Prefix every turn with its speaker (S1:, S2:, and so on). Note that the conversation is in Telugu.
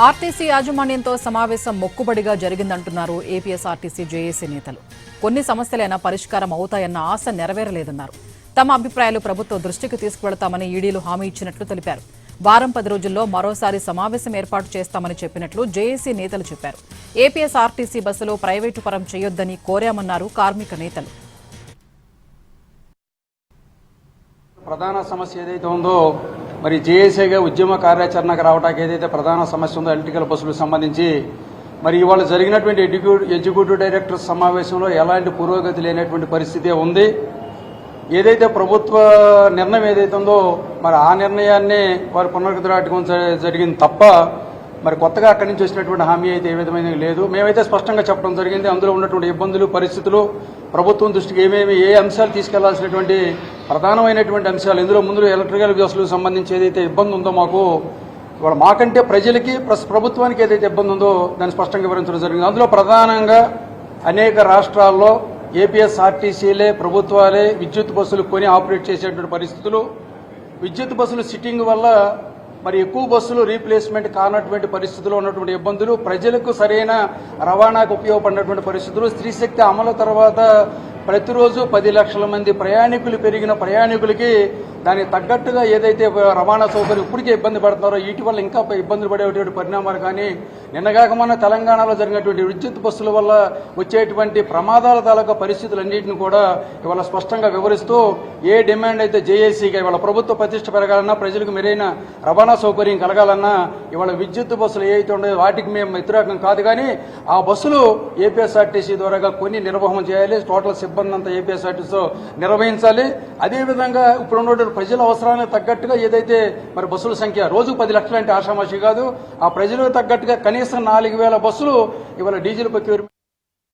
S1: ఆర్టీసీ యాజమాన్యంతో సమావేశం మొక్కుబడిగా జరిగిందంటున్నారు ఏపీఎస్ఆర్టీసీ జేఏసీ నేతలు. కొన్ని సమస్యలైనా పరిష్కారం అవుతాయన్న ఆశ నెరవేరలేదన్నారు. తమ అభిప్రాయాలు ప్రభుత్వ దృష్టికి తీసుకువెళతామని ఈడీలు హామీ ఇచ్చినట్లు తెలిపారు. వారం 10 రోజుల్లో మరోసారి సమావేశం ఏర్పాటు చేస్తామని చెప్పినట్లు జేఏసీ నేతలు చెప్పారు. ఏపీఎస్ఆర్టీసీ బస్సులు ప్రైవేటు పరం చేయొద్దని కోరామన్నారు కార్మిక నేతలు.
S2: ప్రధాన సమస్య ఏదైతే ఉందో మరి జేఏసీగా ఉద్యమ కార్యాచరణకు రావడానికి ఏదైతే ప్రధాన సమస్య ఉందో ఎలక్ట్రికల్ బస్సులకు సంబంధించి మరి ఇవాళ జరిగినటువంటి ఎగ్జిక్యూటివ్ డైరెక్టర్ సమావేశంలో ఎలాంటి పురోగతి లేనటువంటి పరిస్థితి ఉంది. ఏదైతే ప్రభుత్వ నిర్ణయం ఏదైతే ఉందో మరి ఆ నిర్ణయాన్ని వారు పునరుద్ధరించడం జరిగింది తప్ప మరి కొత్తగా అక్కడి నుంచి వచ్చినటువంటి హామీ అయితే ఏ విధమైన లేదు. మేమైతే స్పష్టంగా చెప్పడం జరిగింది. అందులో ఉన్నటువంటి ఇబ్బందులు పరిస్థితులు ప్రభుత్వం దృష్టికి ఏ అంశాలు తీసుకెళ్లాల్సినటువంటి ప్రధానమైనటువంటి అంశాలు ఇందులో ముందు ఎలక్ట్రికల్ బస్సులకు సంబంధించి ఏదైతే ఇబ్బంది ఉందో ఇవాళ మాకంటే ప్రజలకి ప్రభుత్వానికి ఏదైతే ఇబ్బంది ఉందో దాన్ని స్పష్టంగా వివరించడం జరిగింది. అందులో ప్రధానంగా అనేక రాష్ట్రాల్లో ఏపీఎస్ఆర్టీసీలే ప్రభుత్వాలే విద్యుత్ బస్సులు కొని ఆపరేట్ చేసేటువంటి పరిస్థితులు, విద్యుత్ బస్సులు సిట్టింగ్ వల్ల మరి ఎక్కువ బస్సులు రీప్లేస్మెంట్ కానటువంటి పరిస్థితుల్లో ఉన్నటువంటి ఇబ్బందులు, ప్రజలకు సరైన రవాణాకు ఉపయోగపడినటువంటి పరిస్థితులు, స్త్రీశక్తి అమలు తర్వాత ప్రతిరోజు 10 లక్షల మంది ప్రయాణికులు పెరిగిన ప్రయాణికులకి దానికి తగ్గట్టుగా ఏదైతే రవాణా సౌకర్యం ఇప్పటికే ఇబ్బంది పడుతున్నారో వీటి వల్ల ఇంకా ఇబ్బందులు పడేటువంటి పరిణామాలు కానీ నిన్నగాక మొన్న తెలంగాణలో జరిగినటువంటి విద్యుత్ బస్సుల వల్ల వచ్చేటువంటి ప్రమాదాల తాలూకా పరిస్థితులన్నింటినీ కూడా ఇవాళ స్పష్టంగా వివరిస్తూ ఏ డిమాండ్ అయితే జేఏసీగా ఇవాళ ప్రభుత్వ ప్రతిష్ట పెరగాలన్నా ప్రజలకు మెరైన రవాణా సౌకర్యం కలగాలన్నా ఇవాళ విద్యుత్ బస్సులు ఏవైతే ఉన్నాయో వాటికి మేము వ్యతిరేకం కాదు, కానీ ఆ బస్సులు ఏపీఎస్ఆర్టీసీ ద్వారాగా కొన్ని నిర్వహణ చేయాలి. టోటల్ సిబ్బంది అంతా ఏపీఎస్ఆర్టీసీతో నిర్వహించాలి. అదేవిధంగా ఇప్పుడు ఉన్నటువంటి ప్రజల అవసరానికి తగ్గట్టుగా ఏదైతే మరి బస్సుల సంఖ్య రోజు 10 లక్షలు అంటే ఆషామాషి కాదు. ఆ ప్రజలకు తగ్గట్టుగా కనీసం 4,000 బస్సులు ఇవాళ డీజిల్ ప్రొక్యూర్మెంట్